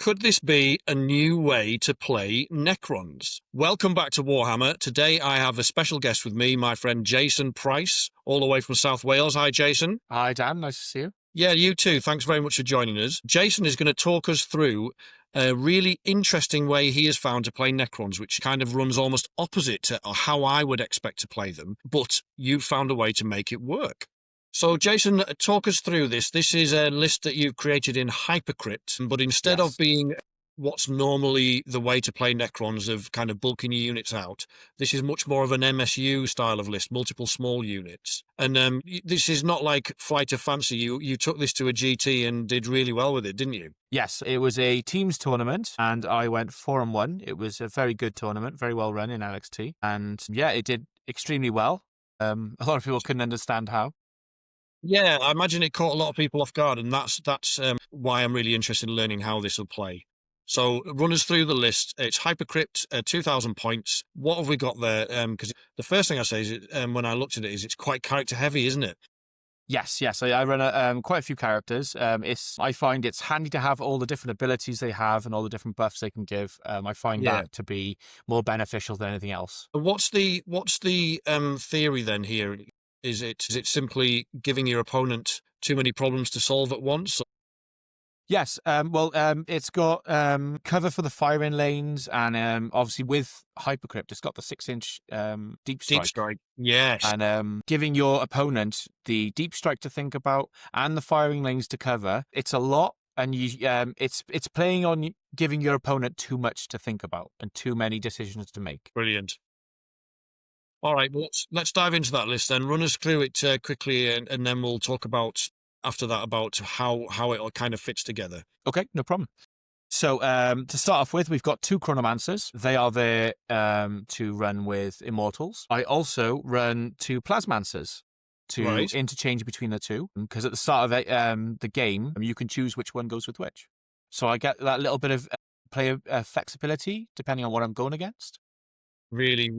Could this be a new way to play Necrons? Welcome back to Warhammer. Today I have a special guest with me, my friend Jason Price, all the way from South Wales. Hi, Jason. Hi, Dan. Nice to see you. Yeah, you too. Thanks very much for joining us. Jason is going to talk us through a really interesting way he has found to play Necrons, which kind of runs almost opposite to how I would expect to play them, but you've found a way to make it work. So, Jason, talk us through this. This is a list that you've created in hypercrypt, but instead of being what's normally the way to play Necrons of kind of bulking your units out, this is much more of an MSU style of list, multiple small units. And this is not like Flight of Fancy. You took this to a GT and did really well with it, didn't you? Yes, it was a teams tournament, and I went 4-1. It was a very good tournament, very well run in LXT. And yeah, it did extremely well. A lot of people couldn't understand how. Yeah, I imagine it caught a lot of people off guard, and that's why I'm really interested in learning how this will play. So run us through the list. It's hypercrypt, 2,000 points. What have we got there? Because the first thing I say is, when I looked at it, is it's quite character heavy, isn't it? Yes. I run quite a few characters. I find it's handy to have all the different abilities they have and all the different buffs they can give. I find that to be more beneficial than anything else. What's the theory then here? Is it simply giving your opponent too many problems to solve at once? Yes. It's got cover for the firing lanes, and obviously with hypercrypt, it's got the 6-inch deep strike. Deep strike, yes. And giving your opponent the deep strike to think about and the firing lanes to cover. It's a lot, and it's playing on giving your opponent too much to think about and too many decisions to make. Brilliant. All right, well, let's dive into that list then. Run us through it quickly, and then we'll talk about after that about how it all kind of fits together. Okay, no problem. So to start off with, we've got 2 Chronomancers. They are there to run with Immortals. I also run 2 Plasmancers to interchange between the two, because at the start of the game, you can choose which one goes with which. So I get that little bit of player flexibility depending on what I'm going against. Really,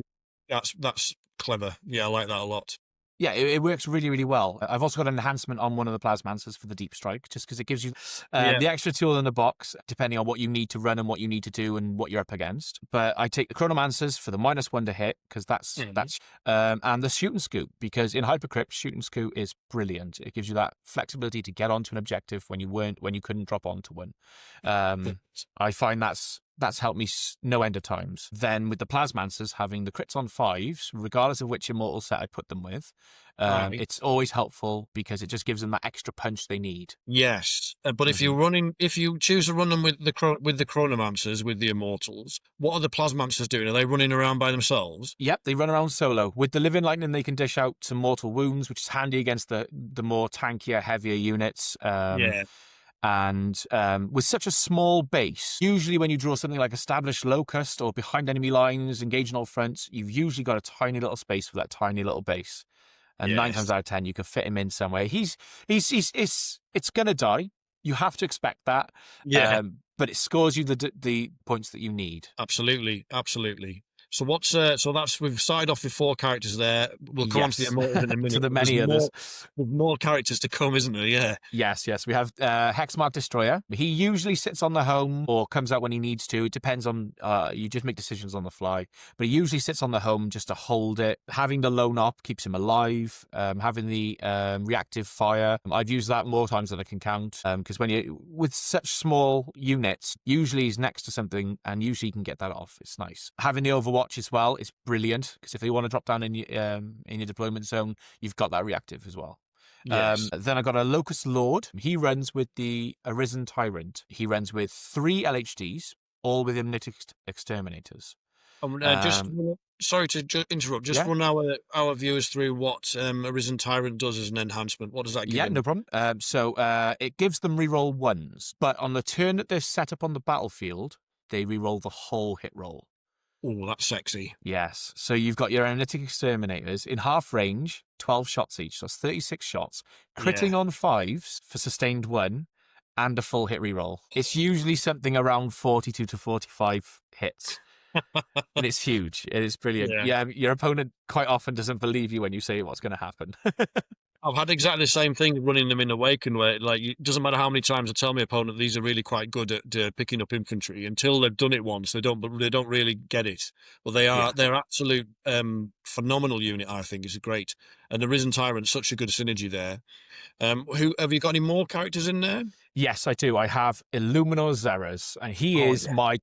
that's clever. Yeah, I like that a lot. Yeah, it works really, really well. I've also got an enhancement on one of the Plasmancers for the deep strike, just because it gives you the extra tool in the box, depending on what you need to run and what you need to do and what you're up against. But I take the Chronomancers for the -1 to hit, because that's and the Shoot and Scoot, because in hypercrypt, Shoot and Scoot is brilliant. It gives you that flexibility to get onto an objective when you couldn't drop onto one. I find that's helped me no end of times. Then with the Plasmancers having the crits on 5s, regardless of which immortal set I put them with, it's always helpful because it just gives them that extra punch they need. Yes, but if you choose to run them with the Chronomancers, with the immortals, what are the Plasmancers doing? Are they running around by themselves? Yep, they run around solo. With the Living Lightning, they can dish out some mortal wounds, which is handy against the more tankier, heavier units. And with such a small base, usually when you draw something like Established Locust or Behind Enemy Lines, Engaging All Fronts, you've usually got a tiny little space for that tiny little base. And 9 times out of 10, you can fit him in somewhere. It's going to die. You have to expect that. Yeah. But it scores you the points that you need. Absolutely. So we've started off with 4 characters there. We'll come on to the immortals in a minute. To the many others. There's more characters to come, isn't there? Yeah. Yes. We have Hexmark Destroyer. He usually sits on the home or comes out when he needs to. It depends on, you just make decisions on the fly. But he usually sits on the home just to hold it. Having the lone op keeps him alive. Having the reactive fire, I've used that more times than I can count. Because with such small units, usually he's next to something and usually you can get that off. It's nice. Having the Overwatch as well is brilliant, because if they want to drop down in your deployment zone, you've got that reactive as well. Yes. Then I got a Locust Lord. He runs with the Arisen Tyrant. He runs with 3 LHDs, all with Hypnotic Exterminators. Sorry to interrupt. Just run our viewers through what Arisen Tyrant does as an enhancement. What does that give them? No problem. It gives them reroll 1s, but on the turn that they're set up on the battlefield, they reroll the whole hit roll. Oh, that's sexy. Yes. So you've got your Analytic Exterminators in half range, 12 shots each. So that's 36 shots. Critting on 5s for sustained 1 and a full hit reroll. It's usually something around 42 to 45 hits. And it's huge. It is brilliant. Yeah, your opponent quite often doesn't believe you when you say what's going to happen. I've had exactly the same thing running them in Awaken, where like it doesn't matter how many times I tell my opponent these are really quite good at picking up infantry. Until they've done it once, they don't really get it. But they're absolute phenomenal unit. I think it's great, and the Risen Tyrant, such a good synergy there. Who have you got any more characters in there? Yes, I do. I have Illuminor Zeras, and he is my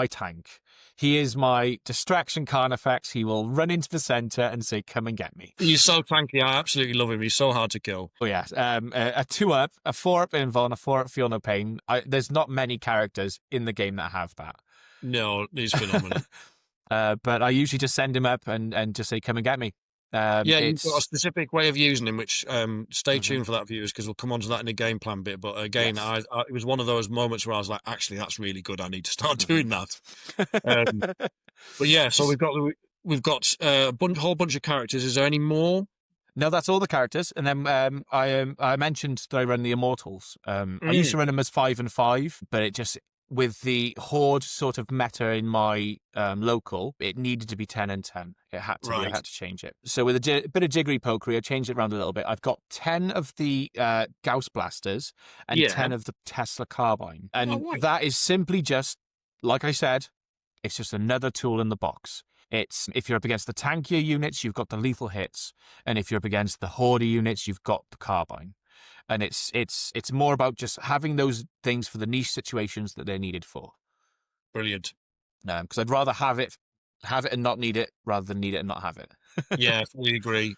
tank. He is my distraction Carnifex. He will run into the center and say, "Come and get me." He's so tanky. I absolutely love him. He's so hard to kill. Oh yes, a 2-up, a 4-up Invul, and a 4-up Feel No Pain. There's not many characters in the game that have that. No, he's phenomenal. But I usually just send him up and just say, "Come and get me." You've got a specific way of using him, which stay tuned for that, viewers, because we'll come on to that in the game plan bit. But again, Yes. it was one of those moments where I was like, actually, that's really good. I need to start doing that. But yeah, so we've got a whole bunch of characters. Is there any more? No, that's all the characters. And then I mentioned that I run the Immortals. I used to run them as 5 and 5, but it just, with the Horde sort of meta in my local, it needed to be 10 and 10. It had to be. I had to change it. So with a bit of jiggery pokery, I changed it around a little bit. I've got 10 of the Gauss Blasters and 10 of the Tesla Carbine. And that is simply just, like I said, it's just another tool in the box. It's, if you're up against the tankier units, you've got the lethal hits. And if you're up against the Horde units, you've got the Carbine. And it's more about just having those things for the niche situations that they're needed for. Brilliant. Because I'd rather have it and not need it, rather than need it and not have it. Yeah, fully agree.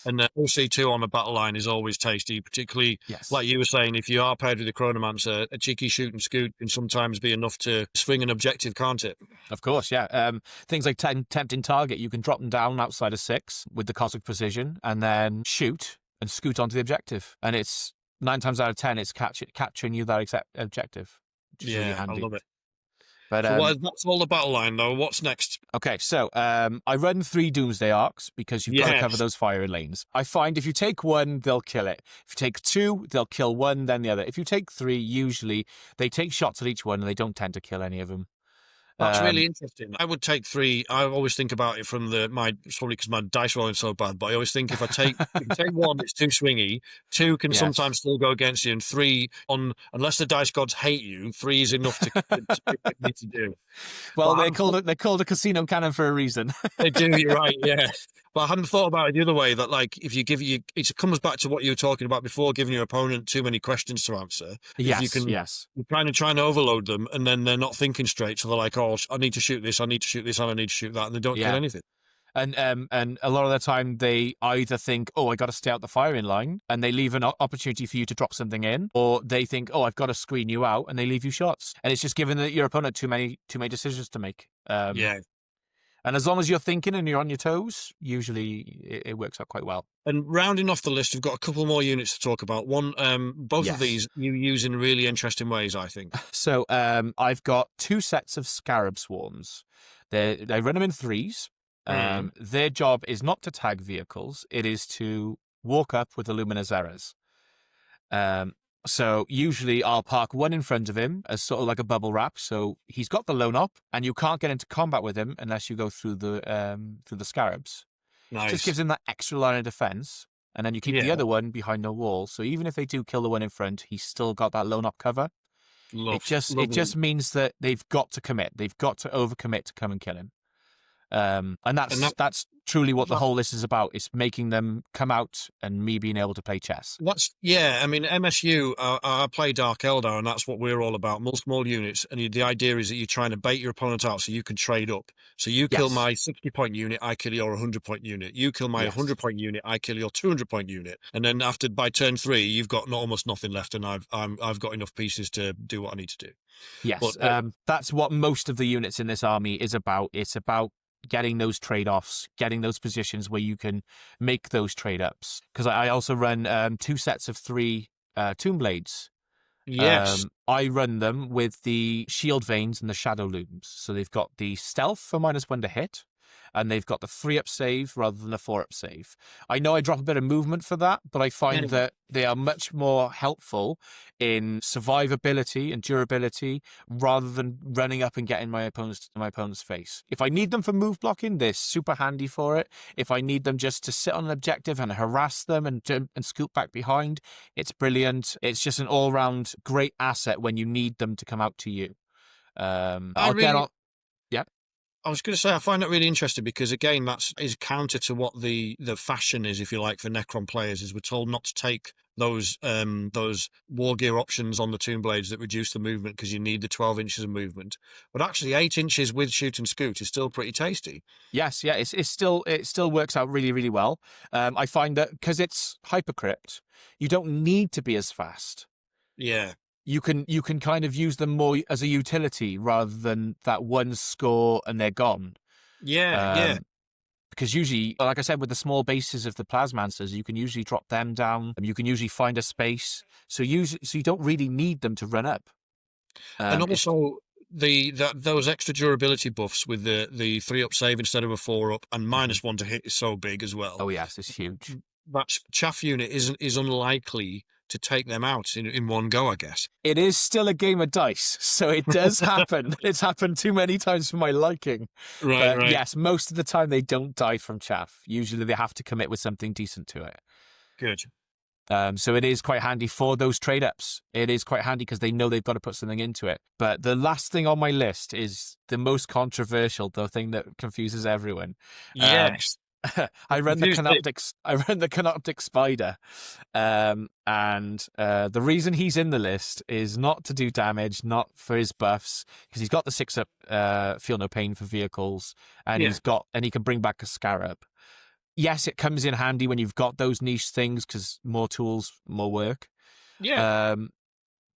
And OC2 on the battle line is always tasty, particularly, like you were saying, if you are paired with the Chronomancer, a cheeky shoot and scoot can sometimes be enough to swing an objective, can't it? Of course, yeah. Things like Tempting Target, you can drop them down outside of 6 with the Cosmic Precision and then shoot and scoot onto the objective. And it's 9 times out of 10, it's capturing you that objective. Which is really handy. I love it. But so that's all the battle line, though. What's next? Okay, so I run 3 Doomsday Arcs because you've got to cover those fire lanes. I find if you take 1, they'll kill it. If you take 2, they'll kill 1, then the other. If you take 3, usually they take shots at each one and they don't tend to kill any of them. That's really interesting. I would take 3. I always think about it from probably because my dice rolling's so bad, but I always think if I take 1, it's too swingy. 2 can sometimes still go against you, and 3, unless the dice gods hate you, 3 is enough to do. Well, they're called a casino cannon for a reason. They do. You're right. Yeah. But I hadn't thought about it the other way, that like if you it comes back to what you were talking about before, giving your opponent too many questions to answer. Yes, you're kind of trying to overload them, and then they're not thinking straight, so they're like, "Oh, I need to shoot this, I need to shoot this, and I need to shoot that," and they don't kill anything. And a lot of the time they either think, "Oh, I got to stay out the firing line," and they leave an opportunity for you to drop something in, or they think, "Oh, I've got to screen you out," and they leave you shots. And it's just giving your opponent too many decisions to make. And as long as you're thinking and you're on your toes, usually it works out quite well. And rounding off the list, we've got a couple more units to talk about. One, both of these you use in really interesting ways, I think. So I've got 2 sets of Scarab Swarms. They run them in 3s. Their job is not to tag vehicles. It is to walk up with Illumina Zeras. So usually I'll park 1 in front of him as sort of like a bubble wrap. So he's got the lone op, and you can't get into combat with him unless you go through the scarabs. Nice. Just gives him that extra line of defense, and then you keep the other one behind the wall. So even if they do kill the one in front, he's still got that lone op cover. It just means that they've got to commit. They've got to overcommit to come and kill him. And that's truly what the whole list is about. It's making them come out and me being able to play chess. I mean, MSU, I play Dark Eldar, and that's what we're all about. Small units, and the idea is that you're trying to bait your opponent out so you can trade up. So you kill my 60-point unit, I kill your 100-point unit. You kill my 100-point unit, I kill your 200-point unit. And then by turn 3, you've got almost nothing left, and I've got enough pieces to do what I need to do. Yes, but, that's what most of the units in this army is about. It's about getting those trade-offs, getting those positions where you can make those trade-ups. Because I also run 2 sets of 3 Tomb Blades. Yes. I run them with the Shield Veins and the Shadow Looms. So they've got the Stealth for -1 to hit, and they've got the 3-up save rather than the 4-up save. I know I drop a bit of movement for that, but I find that they are much more helpful in survivability and durability rather than running up and getting my opponent's face. If I need them for move blocking, they're super handy for it. If I need them just to sit on an objective and harass them and scoop back behind, it's brilliant. It's just an all-round great asset when you need them to come out to you. I'll get on. Yeah. I was going to say, I find that really interesting because, again, that is counter to what the fashion is, if you like, for Necron players, is we're told not to take those war gear options on the Tomb Blades that reduce the movement because you need the 12 inches of movement. But actually 8 inches with shoot and scoot is still pretty tasty. Yes, yeah, it still works out really, really well. I find that because it's hypercrypt, you don't need to be as fast. Yeah. You can kind of use them more as a utility rather than that one score and they're gone. Yeah. Because usually, like I said, with the small bases of the Plasmancers, you can usually drop them down. You can usually find a space. So you don't really need them to run up. And also those extra durability buffs with the 3-up save instead of a 4-up and -1 to hit is so big as well. Oh yes, it's huge. That chaff unit is unlikely to take them out in one go, I guess. It is still a game of dice, so it does happen. It's happened too many times for my liking. Right. Yes, most of the time they don't die from chaff. Usually they have to commit with something decent to it. Good. So it is quite handy for those trade-ups. It is quite handy because they know they've got to put something into it. But the last thing on my list is the most controversial, the thing that confuses everyone. Yes. I run the Canoptic Spider, and the reason he's in the list is not to do damage, not for his buffs, because he's got the 6-up Feel No Pain for vehicles, and he can bring back a Scarab. Yes, it comes in handy when you've got those niche things because more tools, more work. Yeah.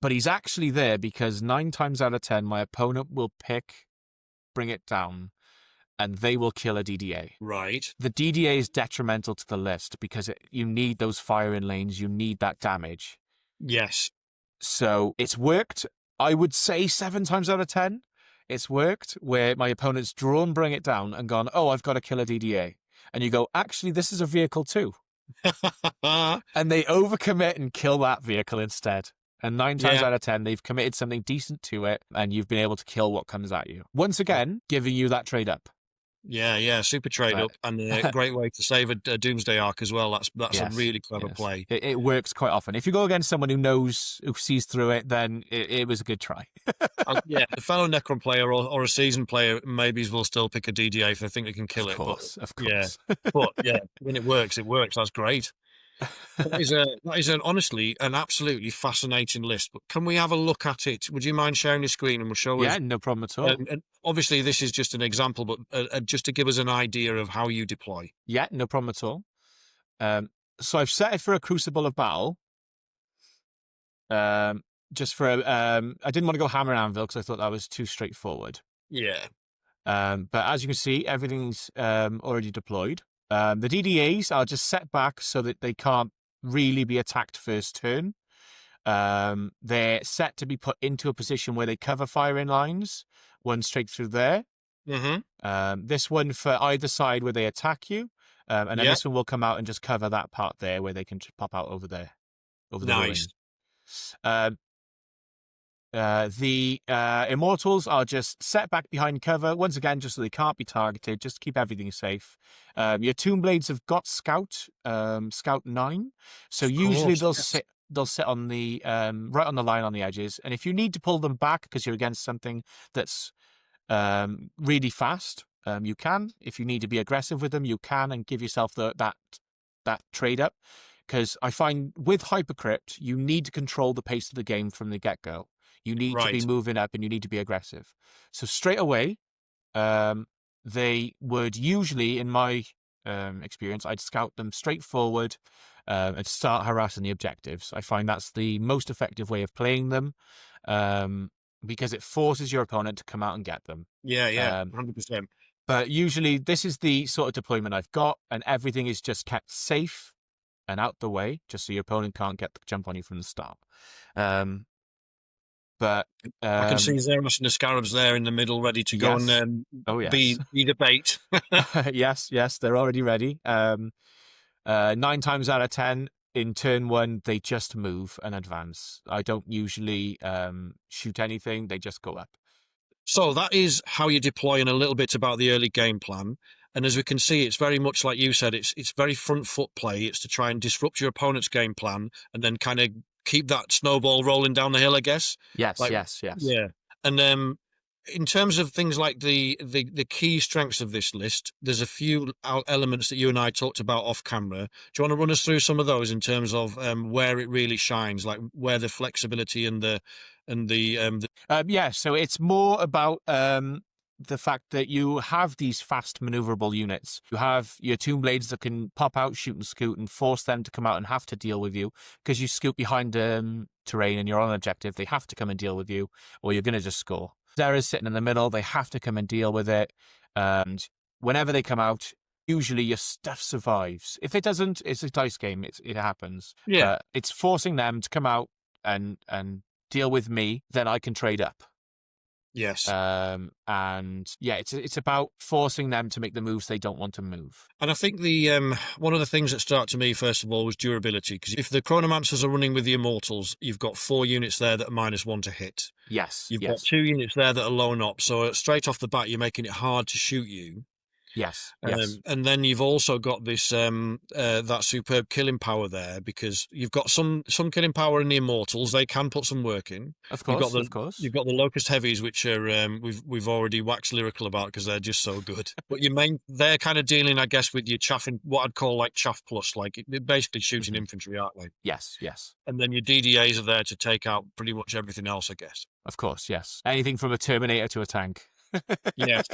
But he's actually there because 9 times out of 10, my opponent will bring it down, and they will kill a DDA. Right. The DDA is detrimental to the list because you need those firing lanes. You need that damage. Yes. So it's worked, I would say 7 times out of 10. It's worked where my opponent's drawn, bring it down, and gone, oh, I've got to kill a DDA. And you go, actually, this is a vehicle too. And they overcommit and kill that vehicle instead. And 9 times out of 10, they've committed something decent to it, and you've been able to kill what comes at you. Once again, giving you that trade up. Yeah, super trade up, and a great way to save a Doomsday Arc as well. That's a really clever play. It works quite often. If you go against someone who sees through it, then it was a good try. The fellow Necron player or a seasoned player maybe will still pick a DDA if they think they can kill it. Of course. Yeah, when it works. That's great. That is honestly an absolutely fascinating list. But can we have a look at it? Would you mind sharing your screen and we'll show us? Yeah, no problem at all. And obviously, this is just an example, but just to give us an idea of how you deploy. Yeah, no problem at all. So I've set it for a Crucible of Battle. Just for I didn't want to go Hammer and Anvil because I thought that was too straightforward. Yeah. But as you can see, everything's already deployed. The DDAs are just set back so that they can't really be attacked first turn. They're set to be put into a position where they cover firing lines, one straight through there. Mm-hmm. This one for either side where they attack you, and then this one will come out and just cover that part there where they can pop out over there. Nice. The Immortals are just set back behind cover, once again, just so they can't be targeted, just to keep everything safe. Your Tomb Blades have got Scout 9, so usually they'll sit on the right on the line on the edges, and if you need to pull them back because you're against something that's really fast, you can. If you need to be aggressive with them, you can, and give yourself that trade up. Because I find with hypercrypt, you need to control the pace of the game from the get-go. You need to be moving up and you need to be aggressive. So straight away, they would usually, in my experience, I'd scout them straight forward and start harassing the objectives. I find that's the most effective way of playing them because it forces your opponent to come out and get them. Yeah, 100%. But usually this is the sort of deployment I've got, and everything is just kept safe and out the way, just so your opponent can't get the jump on you from the start. But I can see Xeros and the Scarabs there in the middle, ready to go yes. and Oh yes. be the bait. Yes, they're already ready. 9 times out of 10 in turn 1, they just move and advance. I don't usually shoot anything; they just go up. So that is how you deploy, and a little bit about the early game plan. And as we can see, it's very much like you said. It's very front foot play. It's to try and disrupt your opponent's game plan, and then kind of keep that snowball rolling down the hill, I guess. Yes, Like, yes. yeah. And in terms of things like the key strengths of this list, there's a few elements that you and I talked about off camera. Do you want to run us through some of those in terms of where it really shines, like where the flexibility and the Yeah, so it's more about the fact that you have these fast maneuverable units. You have your Tomb Blades that can pop out, shoot and scoot, and force them to come out and have to deal with you because you scoot behind terrain and you're on an objective. They have to come and deal with you, or you're going to just score. Zera's sitting in the middle. They have to come and deal with it. And whenever they come out, usually your stuff survives. If it doesn't, it's a dice game. It happens. yeah. But it's forcing them to come out and deal with me, then I can trade up. Yes. And yeah, it's about forcing them to make the moves they don't want to move. And I think the one of the things that stood out to me first of all was durability, because if the Chronomancers are running with the Immortals, you've got 4 units there that are -1 to hit. Yes, You've got yes, 2 units there that are lone op, so straight off the bat you're making it hard to shoot you. yes, yes. And then you've also got this that superb killing power there, because you've got some killing power in the Immortals. They can put some work in. Of You've got course, the of course. you've got the Locust Heavies, which are we've already waxed lyrical about because they're just so good. But they're kind of dealing, I guess, with your chaffing, what I'd call like chaff plus, like they're basically shooting infantry, aren't they? Yes, yes. And then your DDAs are there to take out pretty much everything else, I guess. Of course, yes. Anything from a Terminator to a tank. Yes.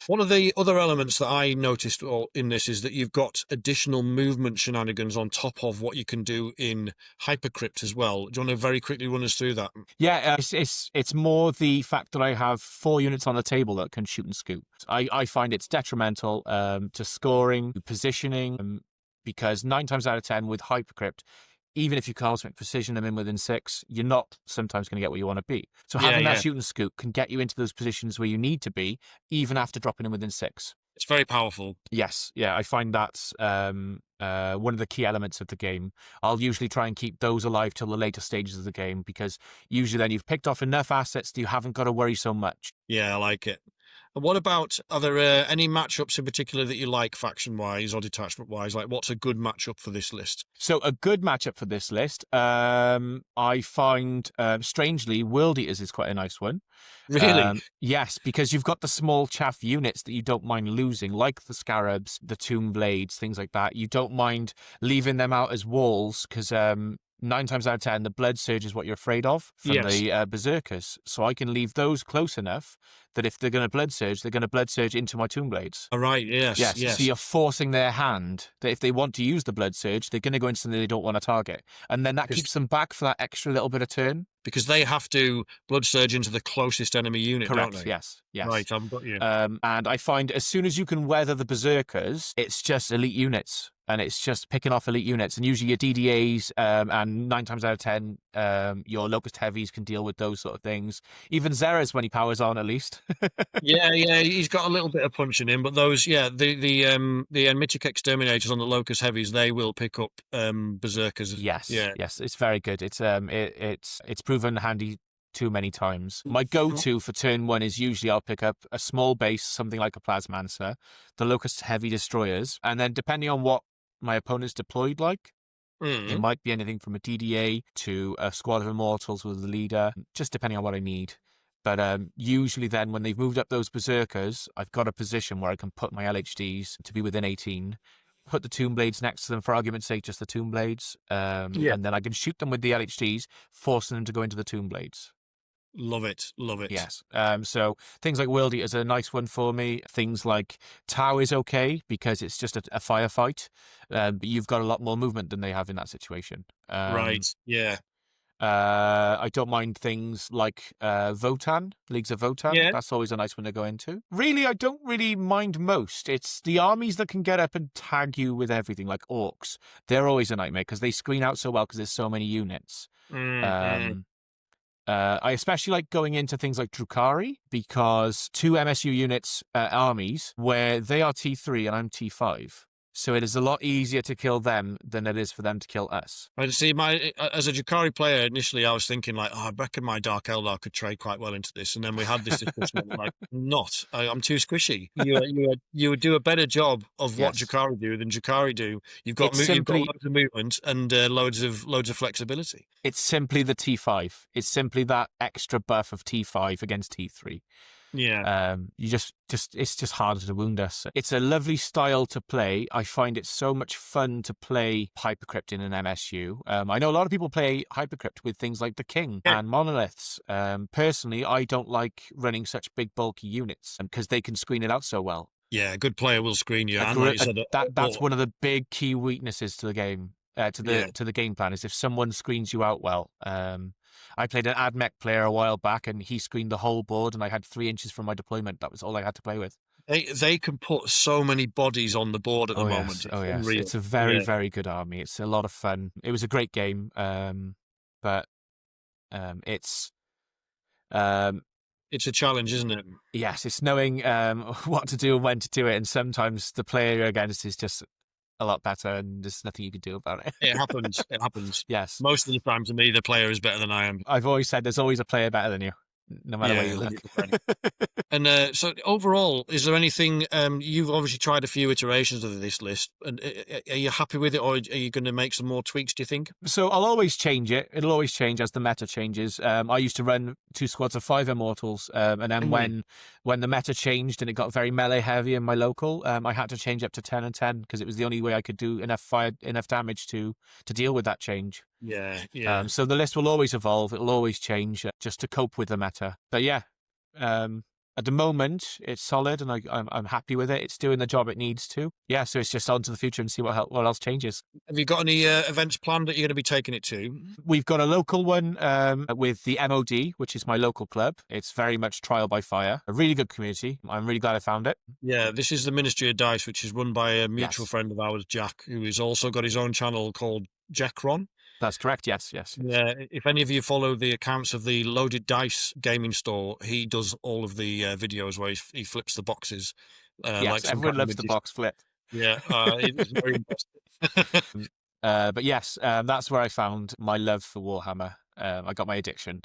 One of the other elements that I noticed in this is that you've got additional movement shenanigans on top of what you can do in hypercrypt as well. Do you want to very quickly run us through that? Yeah, it's more the fact that I have 4 units on the table that can shoot and scoot. I find it's detrimental to scoring, positioning, because 9 times out of 10 with hypercrypt, even if you cosmic precision them in within 6, you're not sometimes going to get where you want to be. So having that shoot and scoot can get you into those positions where you need to be, even after dropping in within 6. It's very powerful. Yes, yeah, I find that's one of the key elements of the game. I'll usually try and keep those alive till the later stages of the game, because usually then you've picked off enough assets that you haven't got to worry so much. Yeah, I like it. And what about, are there any matchups in particular that you like faction-wise or detachment-wise? Like, what's a good matchup for this list? So a good matchup for this list, I find, strangely, World Eaters is quite a nice one. Really? Yes, because you've got the small chaff units that you don't mind losing, like the Scarabs, the Tomb Blades, things like that. You don't mind leaving them out as walls, because 9 times out of 10, the Blood Surge is what you're afraid of from the Berserkers. So I can leave those close enough that if they're going to Blood Surge, they're going to Blood Surge into my Tomb Blades. All right, yes. So you're forcing their hand that if they want to use the Blood Surge, they're going to go into something they don't want to target. And then that keeps them back for that extra little bit of turn. Because they have to Blood Surge into the closest enemy unit, Correct, don't they? yes. Right, I've got you. And I find as soon as you can weather the Berserkers, it's just elite units. And it's just picking off elite units. And usually your DDAs, and 9 times out of 10, your Locust Heavies can deal with those sort of things. Even Zera's when he powers on, at least. yeah, he's got a little bit of punch in him, but those, the Mythic Exterminators on the Locust Heavies, they will pick up Berserkers. Yes, it's very good. It's proven handy too many times. My go-to for turn 1 is usually I'll pick up a small base, something like a Plasmancer, the Locust Heavy Destroyers, and then depending on what my opponent's deployed like, it might be anything from a DDA to a squad of Immortals with the leader, just depending on what I need. But usually then when they've moved up those Berserkers, I've got a position where I can put my LHDs to be within 18, put the Tomb Blades next to them, for argument's sake, just the Tomb Blades, and then I can shoot them with the LHDs, forcing them to go into the Tomb Blades. Love it. Yes. So things like World Eaters are a nice one for me. Things like Tau is okay because it's just a firefight, but you've got a lot more movement than they have in that situation. Right. Yeah. I don't mind things like Votan, Leagues of Votan. Yeah. That's always a nice one to go into. Really, I don't really mind most. It's the armies that can get up and tag you with everything, like Orcs. They're always a nightmare because they screen out so well because there's so many units. I especially like going into things like Drukhari, because 2 MSU units armies where they are T3 and I'm T5. So it is a lot easier to kill them than it is for them to kill us. I see. As a Drukhari player, initially I was thinking like, oh, I reckon my Dark Eldar could trade quite well into this, and then we had this discussion. I'm like, I'm too squishy. You would do a better job of what Yes. Drukhari do than Drukhari do. You've got loads of movement and loads of flexibility. It's simply the T5. It's simply that extra buff of T5 against T3. Yeah. It's just harder to wound us. It's a lovely style to play. I find it so much fun to play hypercrypt in an MSU. I know a lot of people play hypercrypt with things like the King and monoliths. Personally, I don't like running such big bulky units because they can screen it out so well. Yeah, a good player will screen you. That's one of the big key weaknesses to the game. To the game plan is if someone screens you out well. I played an AdMech player a while back, and he screened the whole board, and I had 3 inches from my deployment. That was all I had to play with. They can put so many bodies on the board at the moment. Yes. It's a very, very good army. It's a lot of fun. It was a great game, but it's a challenge, isn't it? Yes, it's knowing what to do and when to do it, and sometimes the player against is just a lot better, and there's nothing you can do about it. It happens. Yes. Most of the time, to me, the player is better than I am. I've always said there's always a player better than you, no matter where you look. And so overall, is there anything, you've obviously tried a few iterations of this list, and are you happy with it, or are you going to make some more tweaks, do you think? So I'll always change it. It'll always change as the meta changes. I used to run 2 squads of 5 Immortals, and then when the meta changed and it got very melee heavy in my local, I had to change up to 10 and 10 because it was the only way I could do enough damage to deal with that change. Yeah. So the list will always evolve. It'll always change just to cope with the meta. But yeah, at the moment it's solid, and I'm happy with it. It's doing the job it needs to. Yeah, so it's just on to the future and see what else changes. Have you got any events planned that you're going to be taking it to? We've got a local one with the MOD, which is my local club. It's very much trial by fire. A really good community. I'm really glad I found it. Yeah, this is the Ministry of Dice, which is run by a mutual friend of ours, Jack, who has also got his own channel called Necron. That's correct. Yes. Yeah, if any of you follow the accounts of the Loaded Dice gaming store, he does all of the videos where he flips the boxes. Yes, everyone loves the box flip. Yeah, it's very impressive. But yes, that's where I found my love for Warhammer. I got my addiction.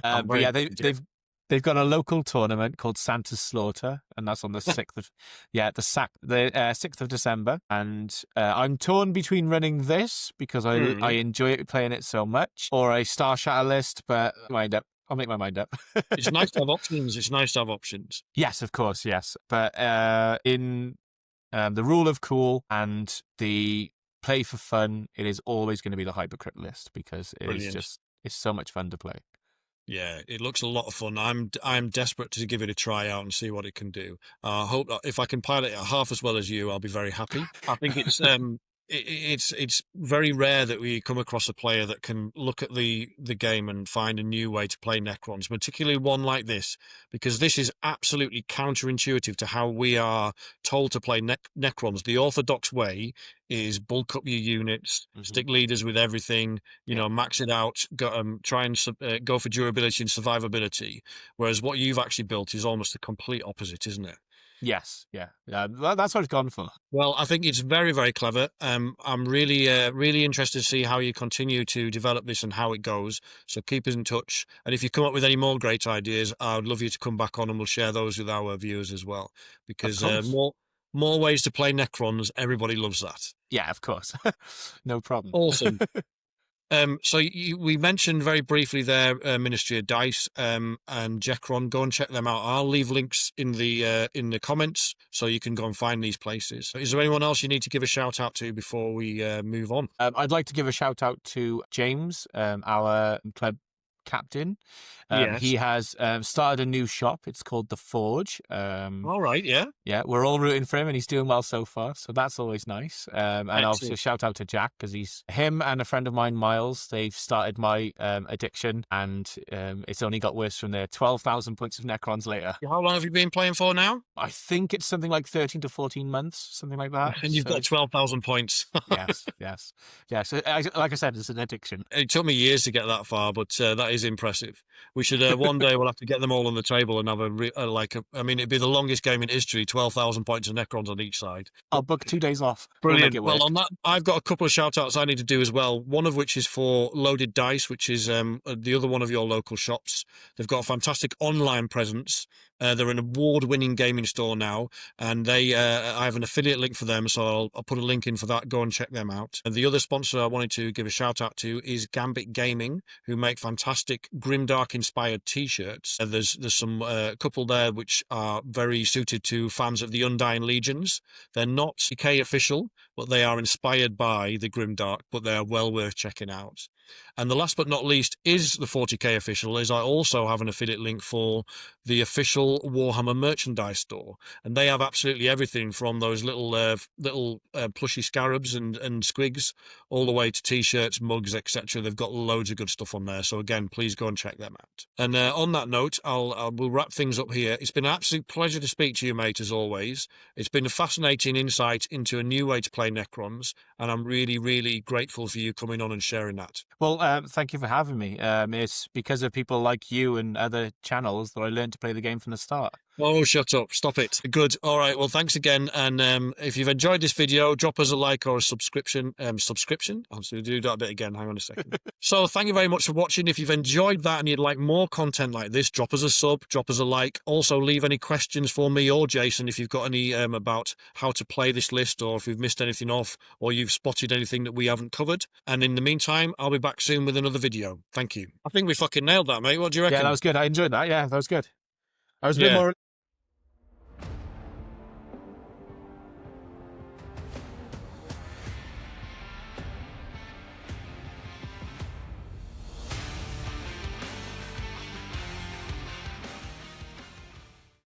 But yeah, they've got a local tournament called Santa's Slaughter, and that's on the 6th of 6th of December. And I'm torn between running this because I enjoy playing it so much, or a Star Shatter list, but I'll make my mind up. It's nice to have options. Yes, of course, yes. But in the rule of cool and the play for fun, it is always going to be the hypercrypt list because it's so much fun to play. Yeah, it looks a lot of fun. I'm desperate to give it a try out and see what it can do. I hope that if I can pilot it half as well as you, I'll be very happy. I think it's very rare that we come across a player that can look at the game and find a new way to play Necrons, particularly one like this, because this is absolutely counterintuitive to how we are told to play Necrons. The orthodox way is bulk up your units, stick leaders with everything, max it out, try and go for durability and survivability. Whereas what you've actually built is almost the complete opposite, isn't it? Yes, yeah. That's what I've gone for. Well, I think it's very, very clever. I'm really, really interested to see how you continue to develop this and how it goes. So keep us in touch. And if you come up with any more great ideas, I would love you to come back on and we'll share those with our viewers as well. Because more ways to play Necrons, everybody loves that. Yeah, of course. No problem. Awesome. So we mentioned very briefly there Ministry of Dice and Necron. Go and check them out. I'll leave links in the comments so you can go and find these places. Is there anyone else you need to give a shout out to before we move on? I'd like to give a shout out to James, our club captain. Yes. He has started a new shop. It's called The Forge. All right, yeah. Yeah, we're all rooting for him and he's doing well so far. So that's always nice. And obviously a shout out to Jack because him and a friend of mine, Miles, they've started my addiction and it's only got worse from there. 12,000 points of Necrons later. How long have you been playing for now? I think it's something like 13 to 14 months, something like that. And you've got 12,000 points. Yes. So, like I said, it's an addiction. It took me years to get that far, but that is impressive. We should one day we'll have to get them all on the table and have I mean, it'd be the longest game in history, 12,000 points of Necrons on each side. I'll book 2 days off. Brilliant. We'll Well, on that, I've got a couple of shout outs I need to do as well. One of which is for Loaded Dice, which is the other one of your local shops. They've got a fantastic online presence. They're an award-winning gaming store now, and I have an affiliate link for them, so I'll put a link in for that. Go and check them out. And the other sponsor I wanted to give a shout out to is Gambit Gaming, who make fantastic grimdark-inspired T-shirts. There's some couple there which are very suited to fans of the Undying Legions. They're not CK official, but they are inspired by the Grimdark, but they are well worth checking out. And the last but not least is the 40k official, is I also have an affiliate link for the official Warhammer merchandise store. And they have absolutely everything from those little plushy scarabs and squigs all the way to T-shirts, mugs, etc. They've got loads of good stuff on there. So again, please go and check them out. And on that note, we'll wrap things up here. It's been an absolute pleasure to speak to you, mate, as always. It's been a fascinating insight into a new way to play Necrons, and I'm really, really grateful for you coming on and sharing that. Well, thank you for having me. It's because of people like you and other channels that I learned to play the game from the start. Oh, shut up. Stop it. Good. All right. Well, thanks again. And if you've enjoyed this video, drop us a like or a subscription. Subscription? I'll do that bit again. Hang on a second. So thank you very much for watching. If you've enjoyed that and you'd like more content like this, drop us a sub, drop us a like. Also, leave any questions for me or Jason if you've got any about how to play this list, or if you've missed anything off, or you've spotted anything that we haven't covered. And in the meantime, I'll be back soon with another video. Thank you. I think we fucking nailed that, mate. What do you reckon? Yeah, that was good. I enjoyed that. Yeah, that was good. I was a bit more